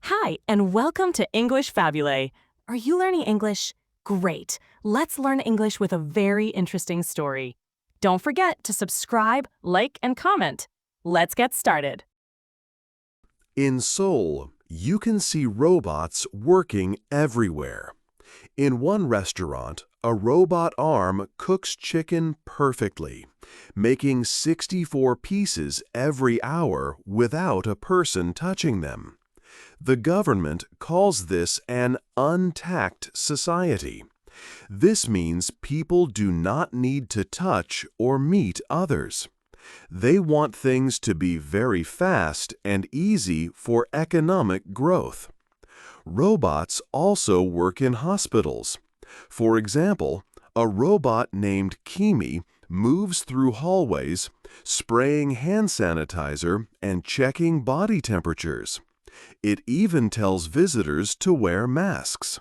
Hi, and welcome to English-Fabule. Are you learning English? Great. Let's learn English with a very interesting story. Don't forget to subscribe, like, and comment. Let's get started. In Seoul, you can see robots working everywhere. In one restaurant, a robot arm cooks chicken perfectly, making 64 pieces every hour without a person touching them. The government calls this an untaxed society. This means people do not need to touch or meet others. They want things to be very fast and easy for economic growth. Robots also work in hospitals. For example, a robot named Kimi moves through hallways, spraying hand sanitizer and checking body temperatures. It even tells visitors to wear masks.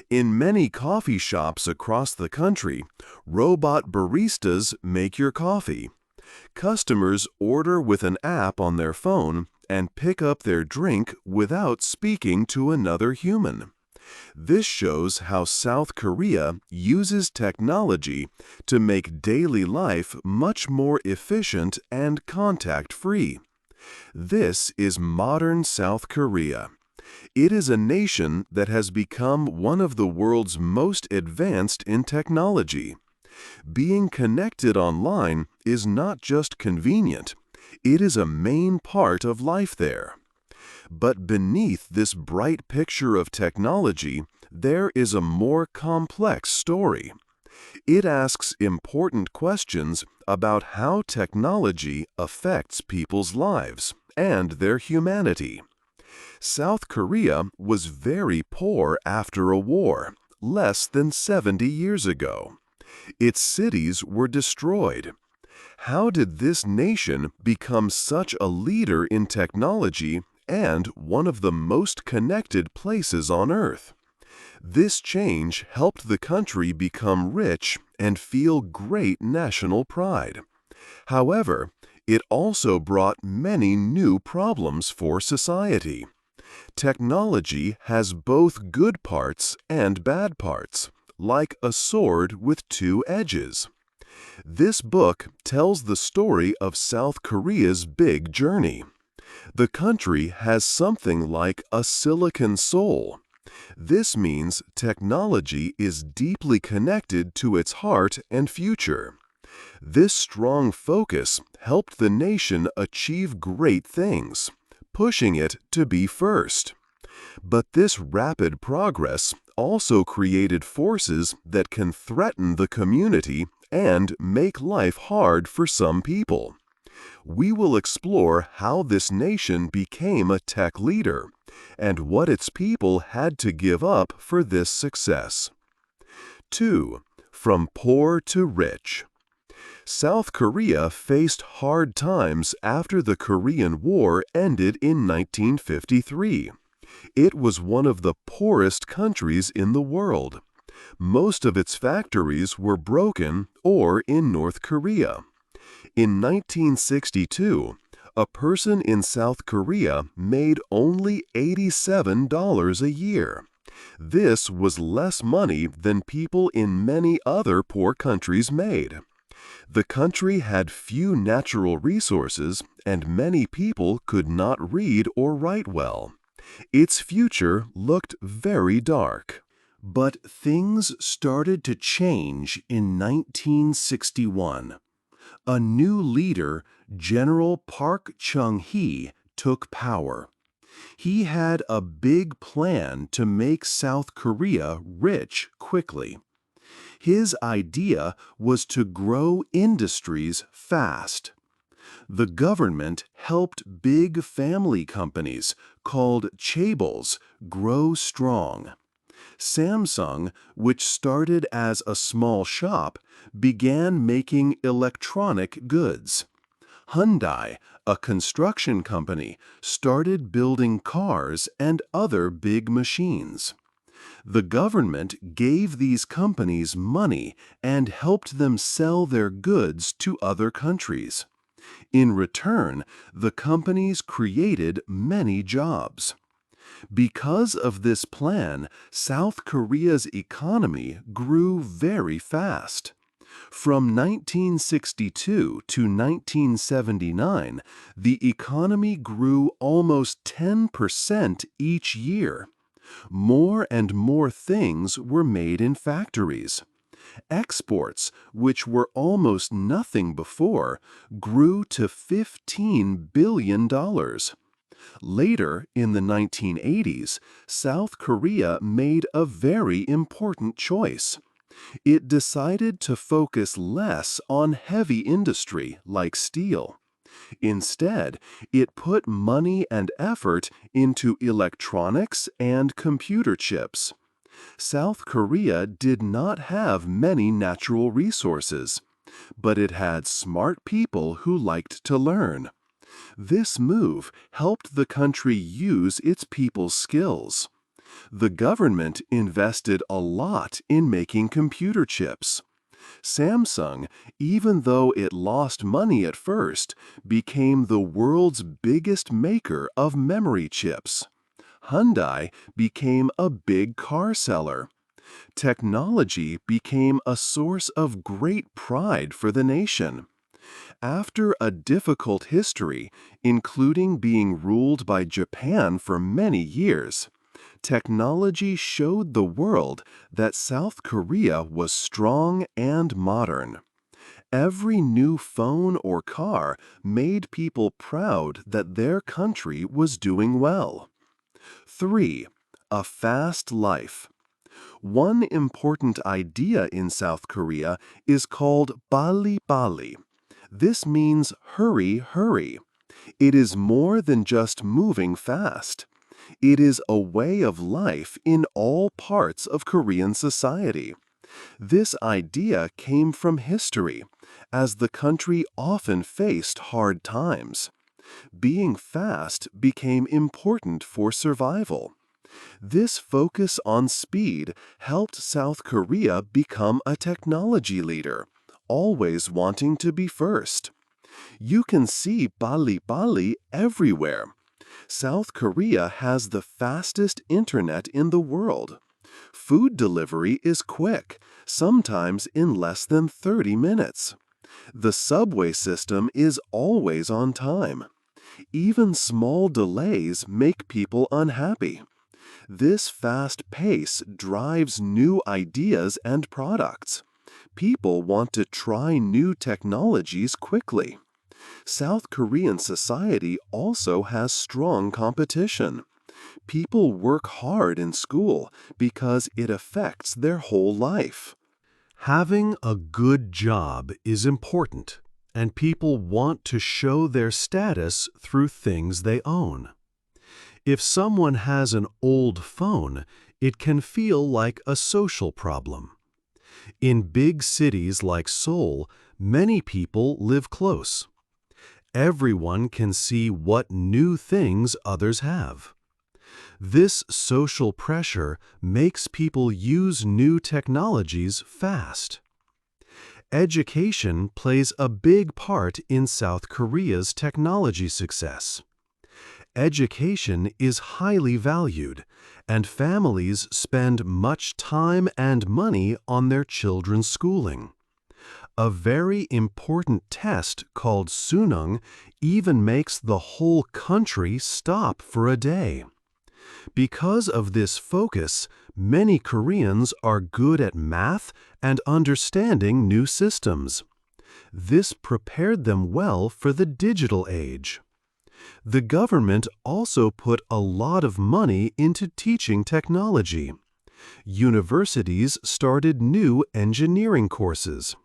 In many coffee shops across the country, robot baristas make your coffee. Customers order with an app on their phone and pick up their drink without speaking to another human. This shows how South Korea uses technology to make daily life much more efficient and contact-free. This is modern South Korea. It is a nation that has become one of the world's most advanced in technology. Being connected online is not just convenient, it is a main part of life there. But beneath this bright picture of technology, there is a more complex story. It asks important questions about how technology affects people's lives and their humanity. South Korea was very poor after a war, less than 70 years ago. Its cities were destroyed. How did this nation become such a leader in technology and one of the most connected places on Earth? This change helped the country become rich and feel great national pride. However, it also brought many new problems for society. Technology has both good parts and bad parts, like a sword with two edges. This book tells the story of South Korea's big journey. The country has something like a silicon soul. This means technology is deeply connected to its heart and future. This strong focus helped the nation achieve great things, pushing it to be first. But this rapid progress also created forces that can threaten the community and make life hard for some people. We will explore how this nation became a tech leader and what its people had to give up for this success. 2. From poor to rich. South Korea faced hard times after the Korean War ended in 1953. It was one of the poorest countries in the world. Most of its factories were broken or in North Korea. In 1962, a person in South Korea made only $87 a year. This was less money than people in many other poor countries made. The country had few natural resources and many people could not read or write well. Its future looked very dark. But things started to change in 1961. A new leader, General Park Chung-hee, took power. He had a big plan to make South Korea rich quickly. His idea was to grow industries fast. The government helped big family companies called chaebols grow strong. Samsung, which started as a small shop, began making electronic goods. Hyundai, a construction company, started building cars and other big machines. The government gave these companies money and helped them sell their goods to other countries. In return, the companies created many jobs. Because of this plan, South Korea's economy grew very fast. From 1962 to 1979, the economy grew almost 10% each year. More and more things were made in factories. Exports, which were almost nothing before, grew to $15 billion. Later, in the 1980s, South Korea made a very important choice. It decided to focus less on heavy industry like steel. Instead, it put money and effort into electronics and computer chips. South Korea did not have many natural resources, but it had smart people who liked to learn. This move helped the country use its people's skills. The government invested a lot in making computer chips. Samsung, even though it lost money at first, became the world's biggest maker of memory chips. Hyundai became a big car seller. Technology became a source of great pride for the nation. After a difficult history, including being ruled by Japan for many years, technology showed the world that South Korea was strong and modern. Every new phone or car made people proud that their country was doing well. 3. A fast life. One important idea in South Korea is called bali-bali. This means hurry, hurry. It is more than just moving fast. It is a way of life in all parts of Korean society. This idea came from history, as the country often faced hard times. Being fast became important for survival. This focus on speed helped South Korea become a technology leader, always wanting to be first. You can see bali-bali everywhere. South Korea has the fastest internet in the world. Food delivery is quick, sometimes in less than 30 minutes. The subway system is always on time. Even small delays make people unhappy. This fast pace drives new ideas and products. People want to try new technologies quickly. South Korean society also has strong competition. People work hard in school because it affects their whole life. Having a good job is important, and people want to show their status through things they own. If someone has an old phone, it can feel like a social problem. In big cities like Seoul, many people live close. Everyone can see what new things others have. This social pressure makes people use new technologies fast. Education plays a big part in South Korea's technology success. Education is highly valued, and families spend much time and money on their children's schooling. A very important test called Sunung even makes the whole country stop for a day. Because of this focus, many Koreans are good at math and understanding new systems. This prepared them well for the digital age. The government also put a lot of money into teaching technology. Universities started new engineering courses.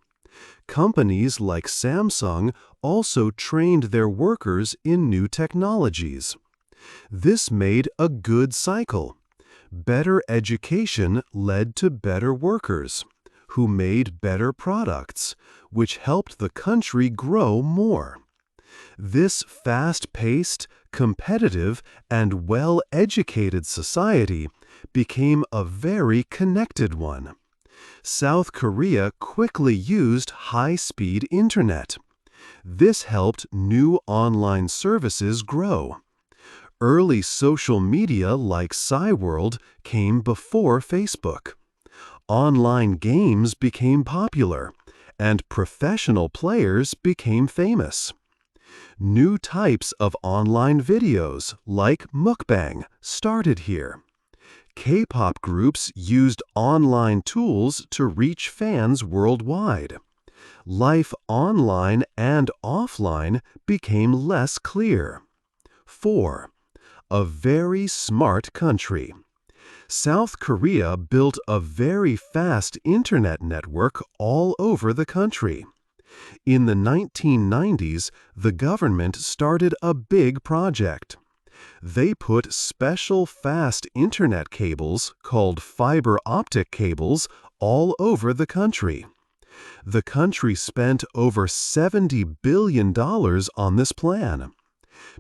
Companies like Samsung also trained their workers in new technologies. This made a good cycle. Better education led to better workers, who made better products, which helped the country grow more. This fast-paced, competitive, and well-educated society became a very connected one. South Korea quickly used high-speed internet. This helped new online services grow. Early social media like Cyworld came before Facebook. Online games became popular, and professional players became famous. New types of online videos, like mukbang, started here. K-pop groups used online tools to reach fans worldwide. Life online and offline became less clear. 4. A very smart country. South Korea built a very fast internet network all over the country. In the 1990s, the government started a big project. They put special fast internet cables, called fiber optic cables, all over the country. The country spent over $70 billion on this plan.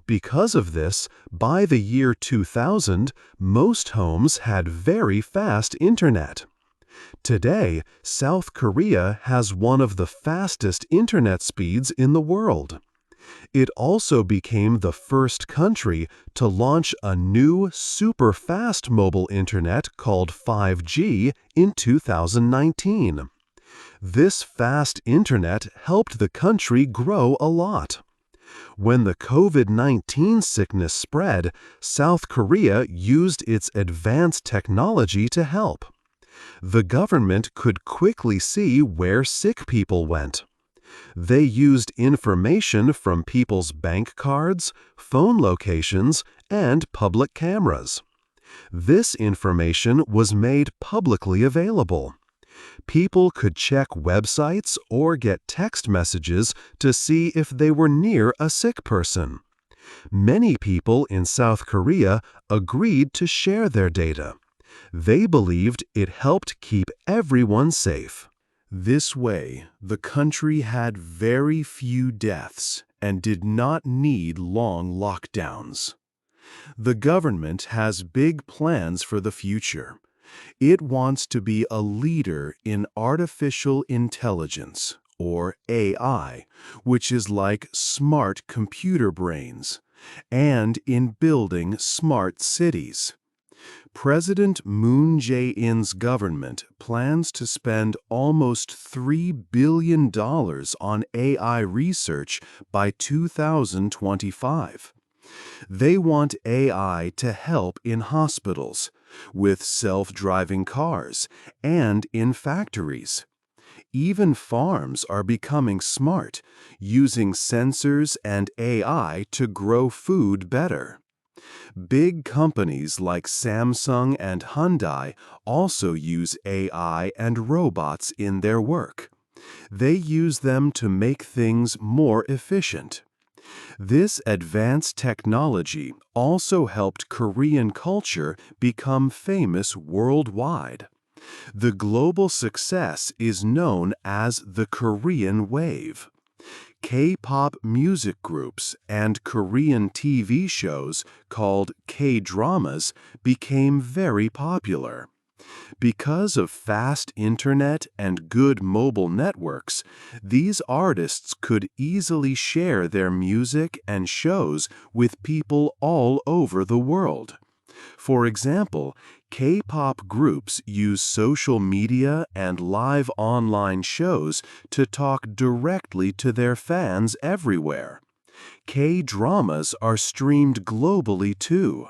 Because of this, by the year 2000, most homes had very fast internet. Today, South Korea has one of the fastest internet speeds in the world. It also became the first country to launch a new super-fast mobile internet called 5G in 2019. This fast internet helped the country grow a lot. When the COVID-19 sickness spread, South Korea used its advanced technology to help. The government could quickly see where sick people went. They used information from people's bank cards, phone locations, and public cameras. This information was made publicly available. People could check websites or get text messages to see if they were near a sick person. Many people in South Korea agreed to share their data. They believed it helped keep everyone safe. This way, the country had very few deaths and did not need long lockdowns. The government has big plans for the future. It wants to be a leader in artificial intelligence, or AI, which is like smart computer brains, and in building smart cities. President Moon Jae-in's government plans to spend almost $3 billion on AI research by 2025. They want AI to help in hospitals, with self-driving cars, and in factories. Even farms are becoming smart, using sensors and AI to grow food better. Big companies like Samsung and Hyundai also use AI and robots in their work. They use them to make things more efficient. This advanced technology also helped Korean culture become famous worldwide. The global success is known as the Korean Wave. K-pop music groups and Korean TV shows called K-dramas became very popular. Because of fast internet and good mobile networks, these artists could easily share their music and shows with people all over the world. For example, K-pop groups use social media and live online shows to talk directly to their fans everywhere. K-dramas are streamed globally too.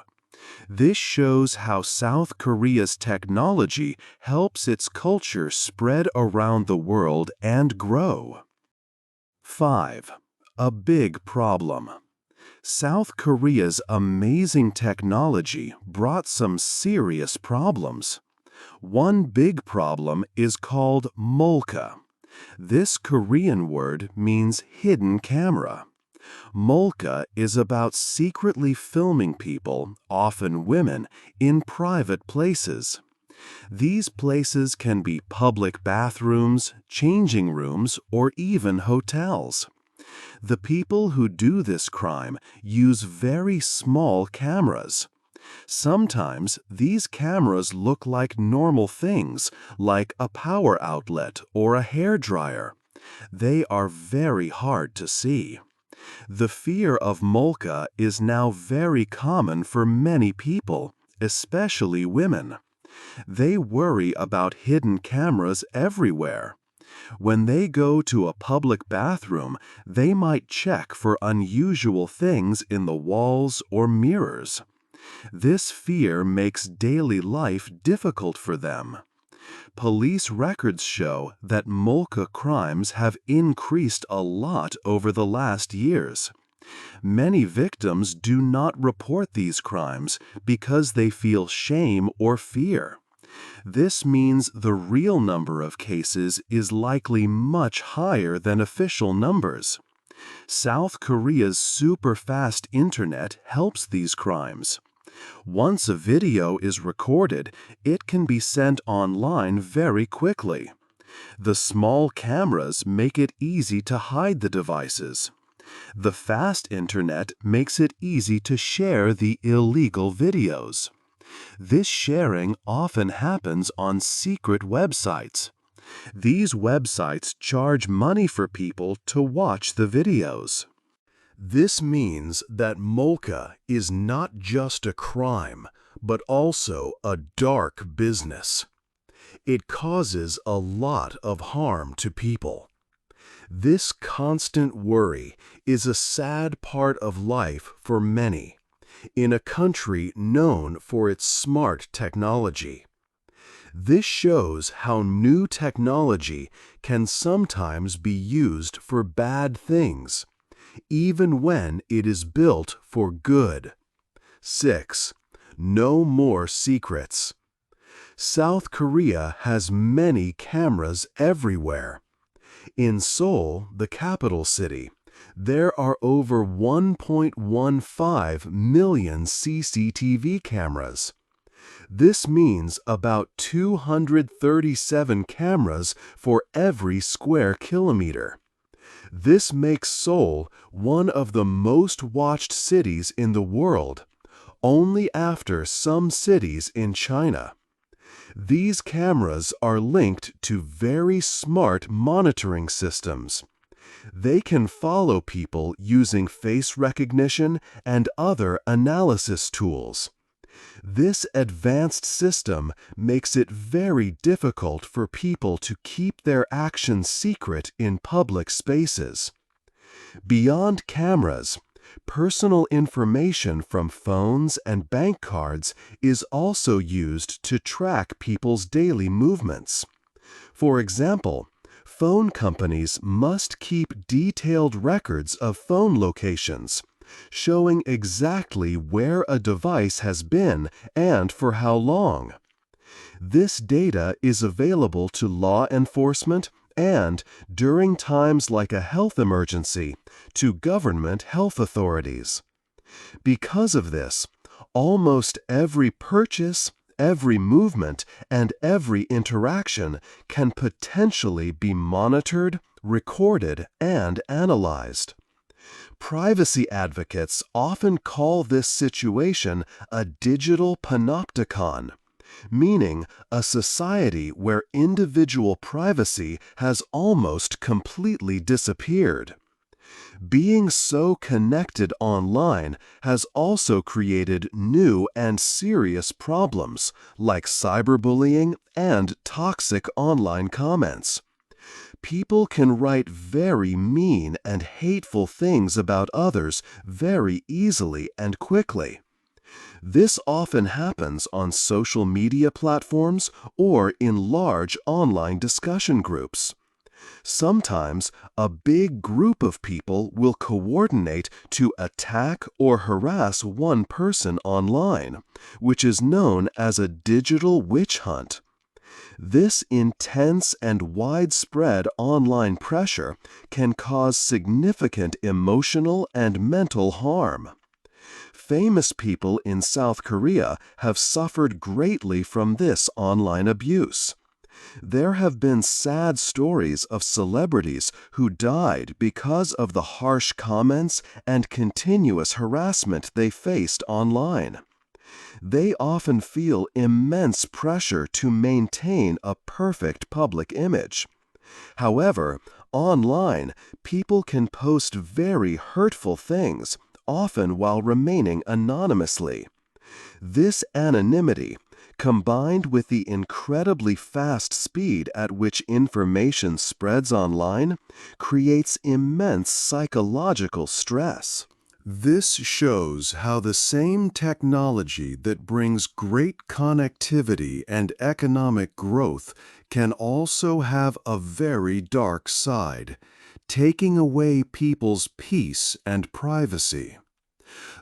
This shows how South Korea's technology helps its culture spread around the world and grow. 5. A big problem. South Korea's amazing technology brought some serious problems. One big problem is called molka. This Korean word means hidden camera. Molka is about secretly filming people, often women, in private places. These places can be public bathrooms, changing rooms, or even hotels. The people who do this crime use very small cameras. Sometimes these cameras look like normal things, like a power outlet or a hairdryer. They are very hard to see. The fear of Mula is now very common for many people, especially women. They worry about hidden cameras everywhere. When they go to a public bathroom, they might check for unusual things in the walls or mirrors. This fear makes daily life difficult for them. Police records show that Mula crimes have increased a lot over the last years. Many victims do not report these crimes because they feel shame or fear. This means the real number of cases is likely much higher than official numbers. South Korea's super-fast internet helps these crimes. Once a video is recorded, it can be sent online very quickly. The small cameras make it easy to hide the devices. The fast internet makes it easy to share the illegal videos. This sharing often happens on secret websites. These websites charge money for people to watch the videos. This means that Mula is not just a crime, but also a dark business. It causes a lot of harm to people. This constant worry is a sad part of life for many, in a country known for its smart technology. This shows how new technology can sometimes be used for bad things, even when it is built for good. 6. No more secrets. South Korea has many cameras everywhere. In Seoul, the capital city, there are over 1.15 million CCTV cameras. This means about 237 cameras for every square kilometer. This makes Seoul one of the most watched cities in the world, only after some cities in China. These cameras are linked to very smart monitoring systems. They can follow people using face recognition and other analysis tools. This advanced system makes it very difficult for people to keep their actions secret in public spaces. Beyond cameras, personal information from phones and bank cards is also used to track people's daily movements. For example, phone companies must keep detailed records of phone locations, showing exactly where a device has been and for how long. This data is available to law enforcement and, during times like a health emergency, to government health authorities. Because of this, almost every purchase, every movement, and every interaction can potentially be monitored, recorded, and analyzed. Privacy advocates often call this situation a digital panopticon, meaning a society where individual privacy has almost completely disappeared. Being so connected online has also created new and serious problems like cyberbullying and toxic online comments. People can write very mean and hateful things about others very easily and quickly. This often happens on social media platforms or in large online discussion groups. Sometimes a big group of people will coordinate to attack or harass one person online, which is known as a digital witch hunt. This intense and widespread online pressure can cause significant emotional and mental harm. Famous people in South Korea have suffered greatly from this online abuse. There have been sad stories of celebrities who died because of the harsh comments and continuous harassment they faced online. They often feel immense pressure to maintain a perfect public image. However, Online, people can post very hurtful things, often while remaining anonymously. This anonymity, combined with the incredibly fast speed at which information spreads online, creates immense psychological stress. This shows how the same technology that brings great connectivity and economic growth can also have a very dark side, taking away people's peace and privacy.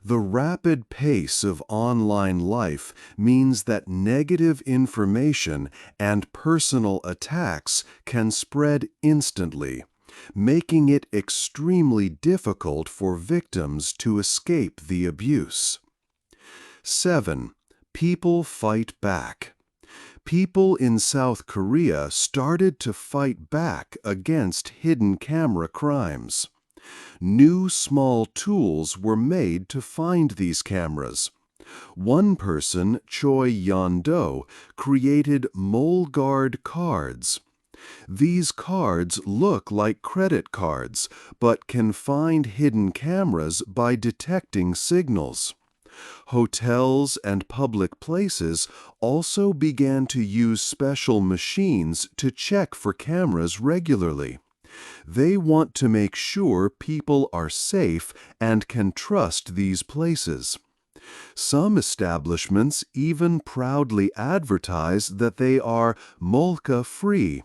The rapid pace of online life means that negative information and personal attacks can spread instantly, making it extremely difficult for victims to escape the abuse. 7. People fight back. People in South Korea started to fight back against hidden camera crimes. New small tools were made to find these cameras. One person, Choi Yeon-do, created mole guard cards. These cards look like credit cards, but can find hidden cameras by detecting signals. Hotels and public places also began to use special machines to check for cameras regularly. They want to make sure people are safe and can trust these places. Some establishments even proudly advertise that they are molka-free.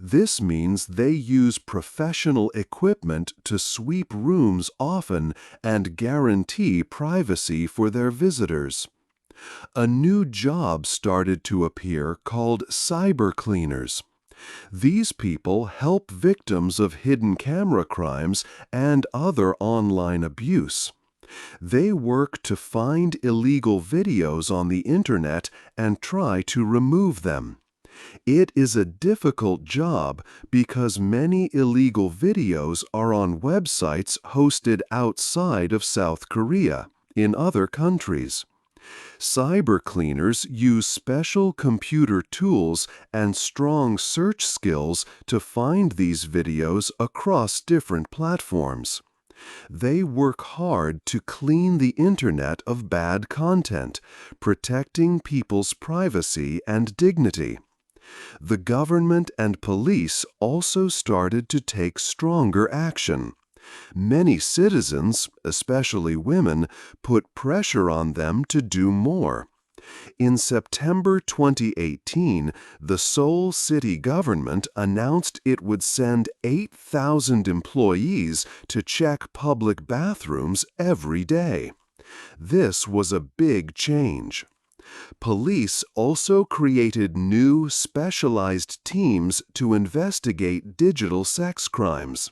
This means they use professional equipment to sweep rooms often and guarantee privacy for their visitors. A new job started to appear called cyber cleaners. These people help victims of hidden camera crimes and other online abuse. They work to find illegal videos on the internet and try to remove them. It is a difficult job because many illegal videos are on websites hosted outside of South Korea, in other countries. Cyber cleaners use special computer tools and strong search skills to find these videos across different platforms. They work hard to clean the internet of bad content, protecting people's privacy and dignity. The government and police also started to take stronger action. Many citizens, especially women, put pressure on them to do more. In September 2018, the Seoul city government announced it would send 8,000 employees to check public bathrooms every day. This was a big change. Police also created new, specialized teams to investigate digital sex crimes.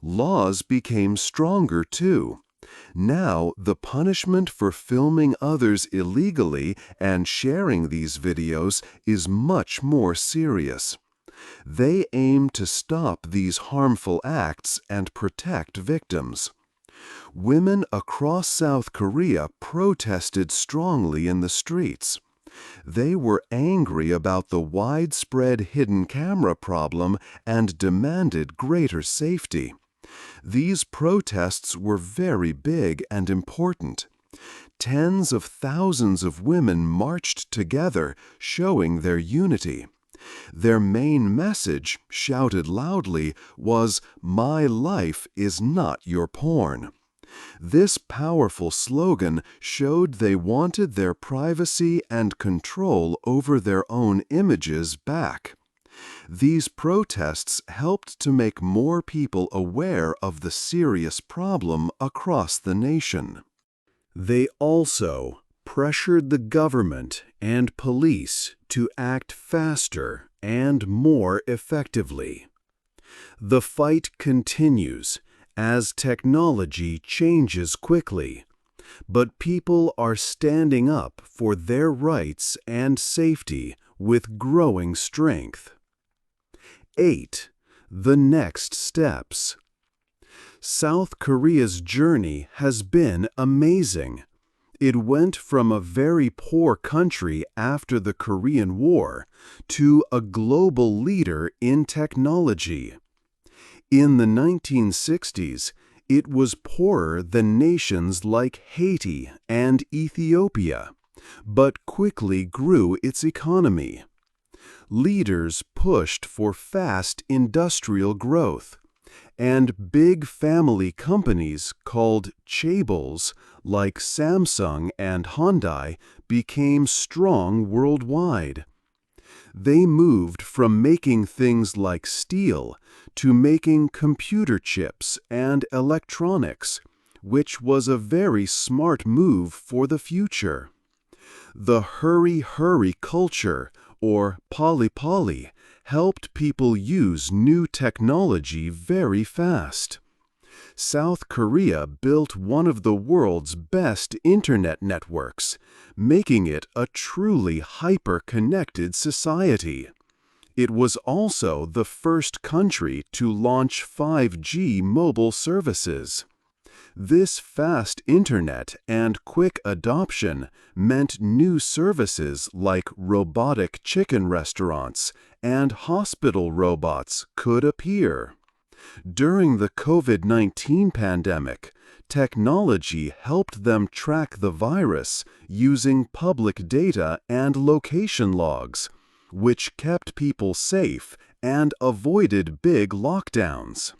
Laws became stronger, too. Now, the punishment for filming others illegally and sharing these videos is much more serious. They aim to stop these harmful acts and protect victims. Women across South Korea protested strongly in the streets. They were angry about the widespread hidden camera problem and demanded greater safety. These protests were very big and important. Tens of thousands of women marched together, showing their unity. Their main message, shouted loudly, was, "My life is not your porn." This powerful slogan showed they wanted their privacy and control over their own images back. These protests helped to make more people aware of the serious problem across the nation. They also pressured the government and police to act faster and more effectively. The fight continues as technology changes quickly, but people are standing up for their rights and safety with growing strength. 8. The next steps. South Korea's journey has been amazing. It went from a very poor country after the Korean War to a global leader in technology. In the 1960s, it was poorer than nations like Haiti and Ethiopia, but quickly grew its economy. Leaders pushed for fast industrial growth, and big family companies called chaebols like Samsung and Hyundai became strong worldwide. They moved from making things like steel to making computer chips and electronics, which was a very smart move for the future. The hurry culture, or poly, helped people use new technology very fast. South Korea built one of the world's best internet networks, making it a truly hyper-connected society. It was also the first country to launch 5G mobile services. This fast internet and quick adoption meant new services like robotic chicken restaurants and hospital robots could appear. During the COVID-19 pandemic, technology helped them track the virus using public data and location logs, which kept people safe and avoided big lockdowns.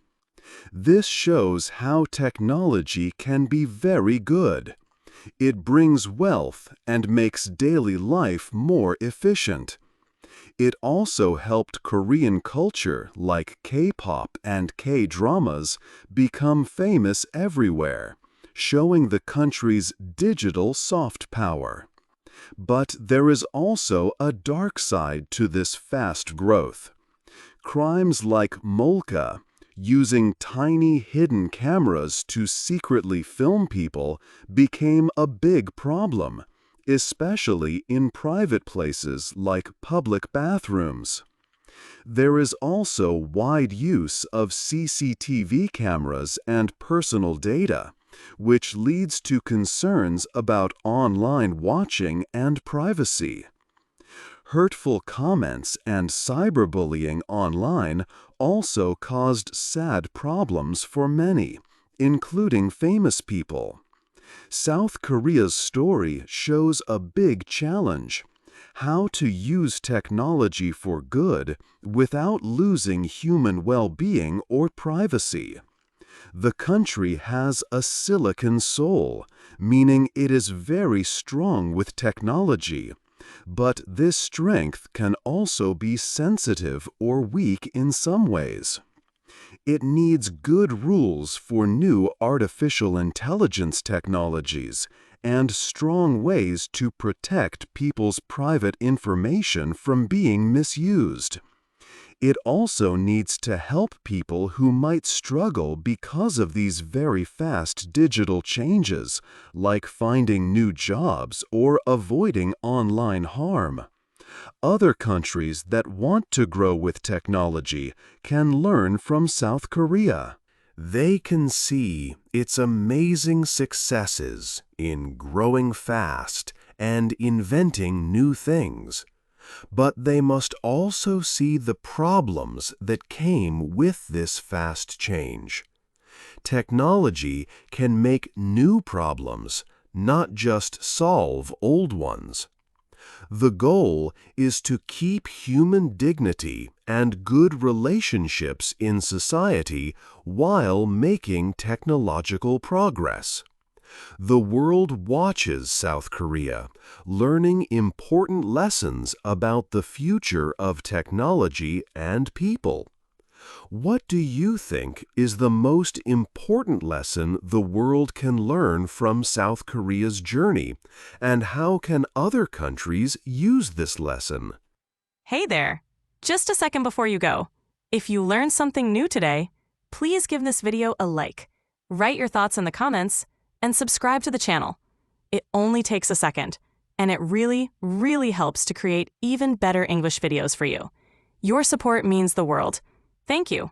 This shows how technology can be very good. It brings wealth and makes daily life more efficient. It also helped Korean culture like K-pop and K-dramas become famous everywhere, showing the country's digital soft power. But there is also a dark side to this fast growth. Crimes like Mula, using tiny hidden cameras to secretly film people, became a big problem, especially in private places like public bathrooms. There is also wide use of CCTV cameras and personal data, which leads to concerns about online watching and privacy. Hurtful comments and cyberbullying online also caused sad problems for many, including famous people. South Korea's story shows a big challenge: how to use technology for good without losing human well-being or privacy. The country has a silicon soul, meaning it is very strong with technology. But this strength can also be sensitive or weak in some ways. It needs good rules for new artificial intelligence technologies and strong ways to protect people's private information from being misused. It also needs to help people who might struggle because of these very fast digital changes, like finding new jobs or avoiding online harm. Other countries that want to grow with technology can learn from South Korea. They can see its amazing successes in growing fast and inventing new things. But they must also see the problems that came with this fast change. Technology can make new problems, not just solve old ones. The goal is to keep human dignity and good relationships in society while making technological progress. The world watches South Korea, learning important lessons about the future of technology and people. What do you think is the most important lesson the world can learn from South Korea's journey, and how can other countries use this lesson? Hey there! Just a second before you go. If you learned something new today, please give this video a like, write your thoughts in the comments, and subscribe to the channel. It only takes a second, and it really, really helps to create even better English videos for you. Your support means the world. Thank you.